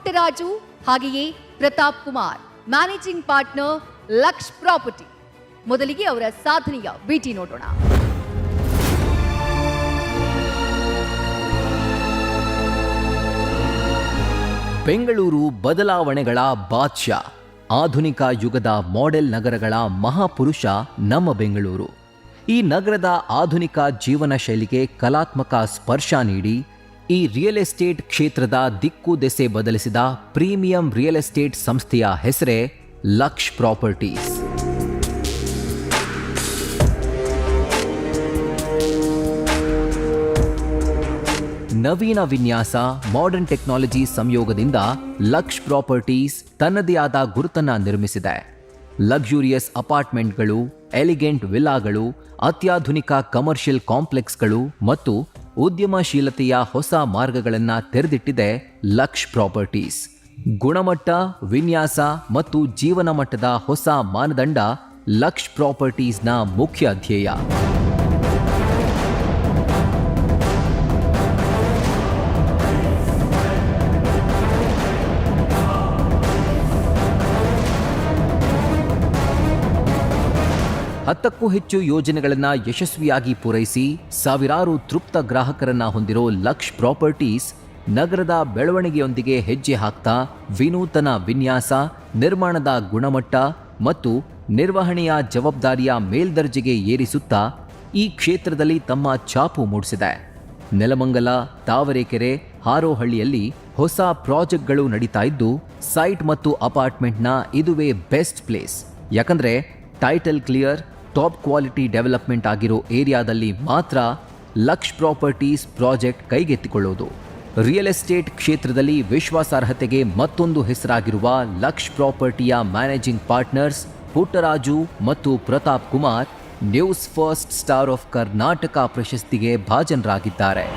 ಪುಟ್ಟರಾಜು ಹಾಗೆಯೇ Pratap Kumar, managing partner ಲಕ್ಷ್ property. ಮೊದಲಿಗೆ ಅವರ ಸಾಧನೆಯ ಭೇಟಿ ನೋಡೋಣ. ಬೆಂಗಳೂರು ಬದಲಾವಣೆಗಳ ಬಾದ್ಶಾ, ಆಧುನಿಕ ಯುಗದ ಮಾಡೆಲ್ ನಗರಗಳ ಮಹಾಪುರುಷ ನಮ್ಮ ಬೆಂಗಳೂರು. ಈ ನಗರದ ಆಧುನಿಕ ಜೀವನ ಶೈಲಿಗೆ ಕಲಾತ್ಮಕ ಸ್ಪರ್ಶ ನೀಡಿ ಈ ರಿಯಲ್ ಎಸ್ಟೇಟ್ ಕ್ಷೇತ್ರದ ದಿಕ್ಕು ದೆಸೆ ಬದಲಿಸಿದ ಪ್ರೀಮಿಯಂ ರಿಯಲ್ ಎಸ್ಟೇಟ್ ಸಂಸ್ಥೆಯ ಹೆಸರೇ ಲಕ್ಷ್ ಪ್ರಾಪರ್ಟೀಸ್. ನವೀನ ವಿನ್ಯಾಸ, ಮಾಡರ್ನ್ ಟೆಕ್ನಾಲಜಿ ಸಂಯೋಗದಿಂದ ಲಕ್ಷ್ ಪ್ರಾಪರ್ಟೀಸ್ ತನ್ನದೇ ಆದ ಗುರುತನ್ನ ನಿರ್ಮಿಸಿದೆ. ಲಕ್ಸುರಿಯಸ್ ಅಪಾರ್ಟ್ಮೆಂಟ್ಗಳು, ಎಲಿಗೆಂಟ್ ವಿಲ್ಲಾಗಳು, ಅತ್ಯಾಧುನಿಕ ಕಮರ್ಷಿಯಲ್ ಕಾಂಪ್ಲೆಕ್ಸ್ಗಳು ಮತ್ತು ಉದ್ಯಮಶೀಲತೆಯ ಹೊಸ ಮಾರ್ಗಗಳನ್ನು ತೆರೆದಿಟ್ಟಿದೆ ಲಕ್ಷ್ ಪ್ರಾಪರ್ಟೀಸ್. ಗುಣಮಟ್ಟ, ವಿನ್ಯಾಸ ಮತ್ತು ಜೀವನ ಮಟ್ಟದ ಹೊಸ ಮಾನದಂಡ ಲಕ್ಷ್ ಪ್ರಾಪರ್ಟೀಸ್ನ ಮುಖ್ಯ ಧ್ಯೇಯ. ಹತ್ತಕ್ಕೂ ಹೆಚ್ಚು ಯೋಜನೆಗಳನ್ನು ಯಶಸ್ವಿಯಾಗಿ ಪೂರೈಸಿ ಸಾವಿರಾರು ತೃಪ್ತ ಗ್ರಾಹಕರನ್ನ ಹೊಂದಿರೋ ಲಕ್ಷ್ ಪ್ರಾಪರ್ಟೀಸ್ ನಗರದ ಬೆಳವಣಿಗೆಯೊಂದಿಗೆ ಹೆಜ್ಜೆ ಹಾಕ್ತಾ ವಿನೂತನ ವಿನ್ಯಾಸ, ನಿರ್ಮಾಣದ ಗುಣಮಟ್ಟ ಮತ್ತು ನಿರ್ವಹಣೆಯ ಜವಾಬ್ದಾರಿಯ ಮೇಲ್ದರ್ಜೆಗೆ ಏರಿಸುತ್ತಾ ಈ ಕ್ಷೇತ್ರದಲ್ಲಿ ತಮ್ಮ ಛಾಪು ಮೂಡಿಸಿದೆ. ನೆಲಮಂಗಲ, ತಾವರೆಕೆರೆ, ಹಾರೋಹಳ್ಳಿಯಲ್ಲಿ ಹೊಸ ಪ್ರಾಜೆಕ್ಟ್ಗಳು ನಡೀತಾ ಇದ್ದು ಸೈಟ್ ಮತ್ತು ಅಪಾರ್ಟ್ಮೆಂಟ್ನ ಇದುವೇ ಬೆಸ್ಟ್ ಪ್ಲೇಸ್. ಯಾಕಂದ್ರೆ title clear, top quality development ಆಗಿರೋ ಏರಿಯಾದಲ್ಲಿ ಮಾತ್ರ ಲಕ್ಷ್ ಪ್ರಾಪರ್ಟೀಸ್ ಪ್ರಾಜೆಕ್ಟ್ ಕೈಗೆತ್ತಿಕೊಳ್ಳೋದು. ರಿಯಲ್ ಎಸ್ಟೇಟ್ ಕ್ಷೇತ್ರದಲ್ಲಿ ವಿಶ್ವಾಸಾರ್ಹತೆಗೆ ಮತ್ತೊಂದು ಹೆಸರಾಗಿರುವ ಲಕ್ಷ್ ಪ್ರಾಪರ್ಟಿಯ ಮ್ಯಾನೇಜಿಂಗ್ ಪಾರ್ಟ್ನರ್ಸ್ ಪುಟ್ಟರಾಜು ಮತ್ತು Pratap Kumar news first star of Karnataka ಪ್ರಶಸ್ತಿಗೆ ಭಾಜನರಾಗಿದ್ದಾರೆ.